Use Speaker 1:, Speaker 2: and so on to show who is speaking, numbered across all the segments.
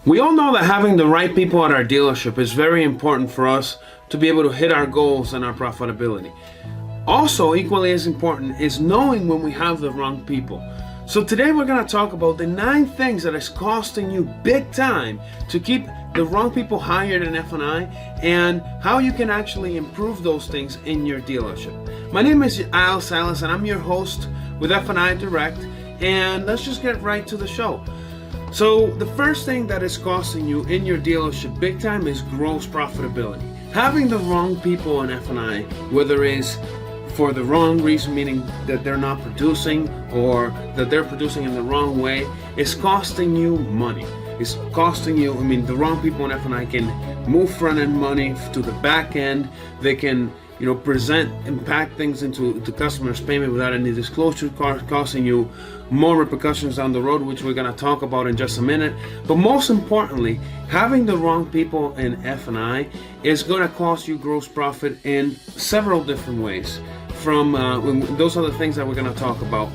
Speaker 1: We all know that having the right people at our dealership is very important for us to be able to hit our goals and our profitability. Also, equally as important is knowing when we have the wrong people. So today we're going to talk about the 9 things that is costing you big time to keep the wrong people hired in F&I and how you can actually improve those things in your dealership. My name is Al Salas and I'm your host with F&I Direct, and let's just get right to the show. So the first thing that is costing you in your dealership big time is gross profitability. Having the wrong people in F&I, whether it's for the wrong reason, meaning that they're not producing or that they're producing in the wrong way, is costing you money. It's costing you, the wrong people in F&I can move front end money to the back end. They can, present and pack things into the customer's payment without any disclosure, costing you more repercussions down the road, which we're going to talk about in just a minute. But most importantly, having the wrong people in F&I is going to cost you gross profit in several different ways. Those are the things that we're going to talk about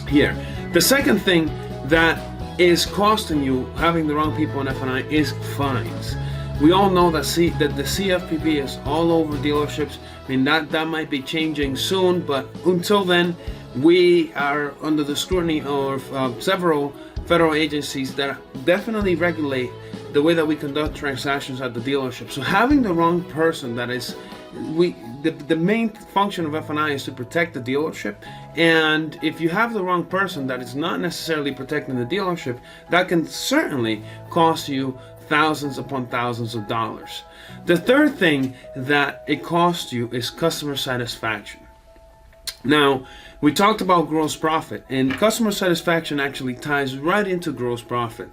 Speaker 1: here. The second thing that is costing you having the wrong people in F&I is fines. We all know that the CFPB is all over dealerships. That might be changing soon, but until then, we are under the scrutiny of several federal agencies that definitely regulate the way that we conduct transactions at the dealership. So having the wrong person, the main function of F&I is to protect the dealership, and if you have the wrong person that is not necessarily protecting the dealership, that can certainly cost you thousands upon thousands of dollars. The third thing that it costs you is customer satisfaction. Now, we talked about gross profit, and customer satisfaction actually ties right into gross profit.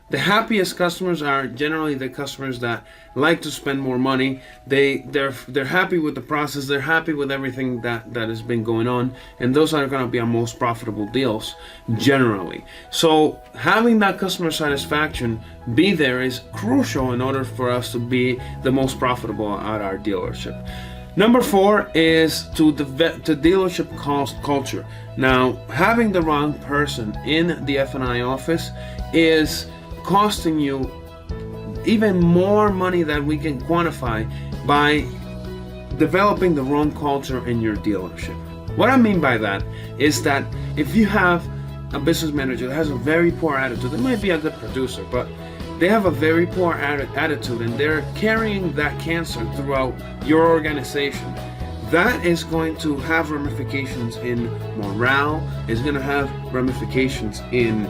Speaker 1: The happiest customers are generally the customers that like to spend more money. They're happy with the process. They're happy with everything that has been going on, and those are going to be our most profitable deals generally. So having that customer satisfaction be there is crucial in order for us to be the most profitable at our dealership. Number 4 is to dealership culture. Now, having the wrong person in the F&I office is costing you even more money than we can quantify by developing the wrong culture in your dealership. What I mean by that is that if you have a business manager that has a very poor attitude, they might be a good producer, but they have a very poor attitude and they're carrying that cancer throughout your organization, that is going to have ramifications in morale. It's going to have ramifications in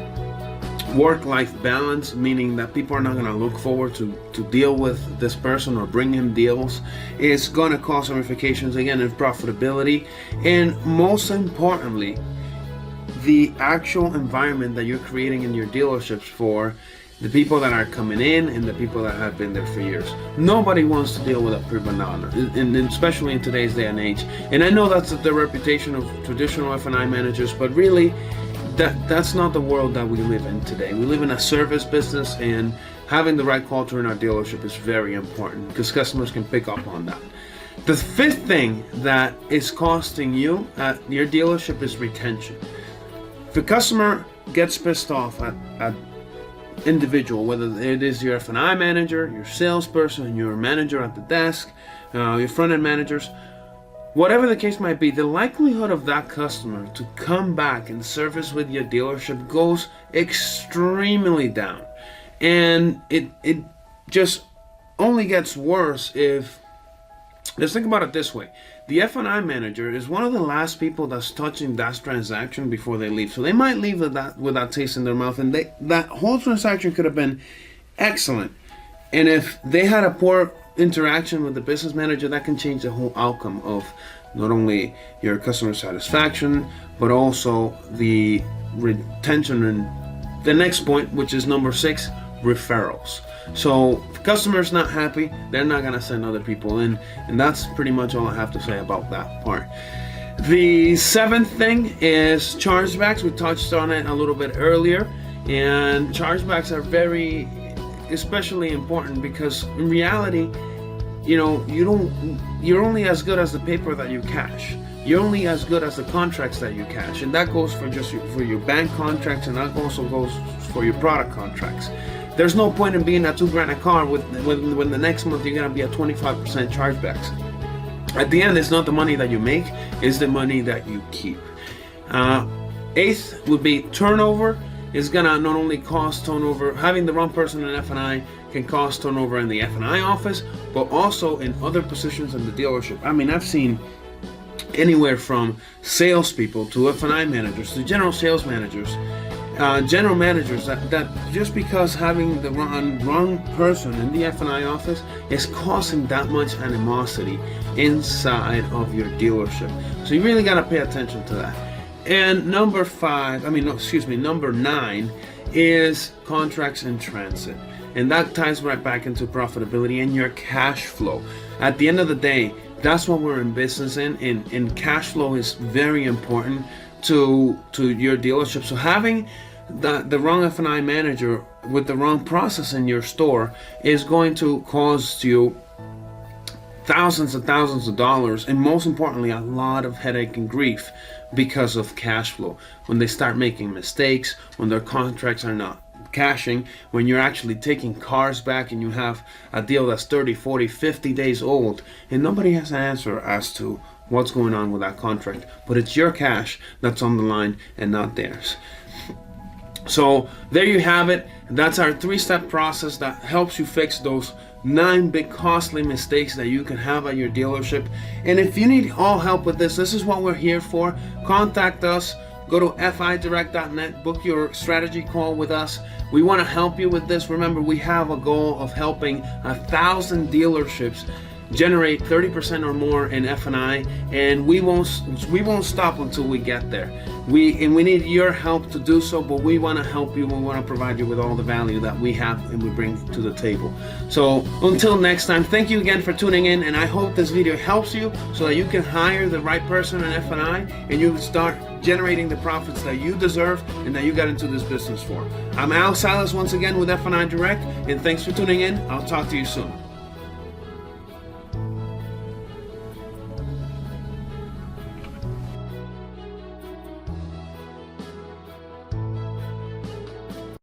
Speaker 1: work-life balance, meaning that people are not going to look forward to deal with this person or bring him deals. It's going to cause ramifications again in profitability, and most importantly, the actual environment that you're creating in your dealerships for the people that are coming in and the people that have been there for years. Nobody wants to deal with a prima donna, and especially in today's day and age. And I know that's the reputation of traditional F&I managers, but really, that's not the world that we live in today. We live in a service business, and having the right culture in our dealership is very important because customers can pick up on that. The 5th thing that is costing you at your dealership is retention. If a customer gets pissed off at individual, whether it is your F&I manager, your salesperson, your manager at the desk, your front-end managers, whatever the case might be, the likelihood of that customer to come back and service with your dealership goes extremely down. And it just only gets worse if, let's think about it this way. The F&I manager is one of the last people that's touching that transaction before they leave. So they might leave with that taste in their mouth, and that whole transaction could have been excellent. And if they had a poor interaction with the business manager, that can change the whole outcome of not only your customer satisfaction, but also the retention. And the next point, which is number 6, referrals. So if the customer's not happy, they're not going to send other people in, and that's pretty much all I have to say about that part. The 7th thing is chargebacks. We touched on it a little bit earlier, and chargebacks are very especially important because in reality, you're only as good as the paper that you cash. You're only as good as the contracts that you cash, and that goes for your bank contracts, and that also goes for your product contracts. There's no point in being at $2,000 a car when the next month you're gonna be at 25% chargebacks. At the end, it's not the money that you make, it's the money that you keep. Eighth would be turnover. Is gonna not only cause turnover, having the wrong person in F&I can cause turnover in the F&I office, but also in other positions in the dealership. I mean, I've seen anywhere from salespeople to F&I managers to general sales managers, general managers that just because having the wrong person in the F&I office is causing that much animosity inside of your dealership. So you really got to pay attention to that. And number 9 is contracts in transit. And that ties right back into profitability and your cash flow. At the end of the day, that's what we're in business in, and cash flow is very important to your dealership. So having the wrong F&I manager with the wrong process in your store is going to cause you thousands and thousands of dollars, and most importantly, a lot of headache and grief because of cash flow. When they start making mistakes, when their contracts are not cashing, when you're actually taking cars back and you have a deal that's 30, 40, 50 days old, and nobody has an answer as to what's going on with that contract, but it's your cash that's on the line and not theirs. So there you have it. That's our 3-step process that helps you fix those 9 big costly mistakes that you can have at your dealership. And if you need all help with this is what we're here for. Contact us. Go to f&idirect.net, book your strategy call with us. We want to help you with this. Remember, we have a goal of helping 1,000 dealerships generate 30% or more in F&I, and we won't stop until we get there. We need your help to do so, but we want to help you. We want to provide you with all the value that we have and we bring to the table. So until next time, thank you again for tuning in, and I hope this video helps you so that you can hire the right person in F&I and you start generating the profits that you deserve and that you got into this business for. I'm Al Silas once again with F&I Direct, and thanks for tuning in. I'll talk to you soon.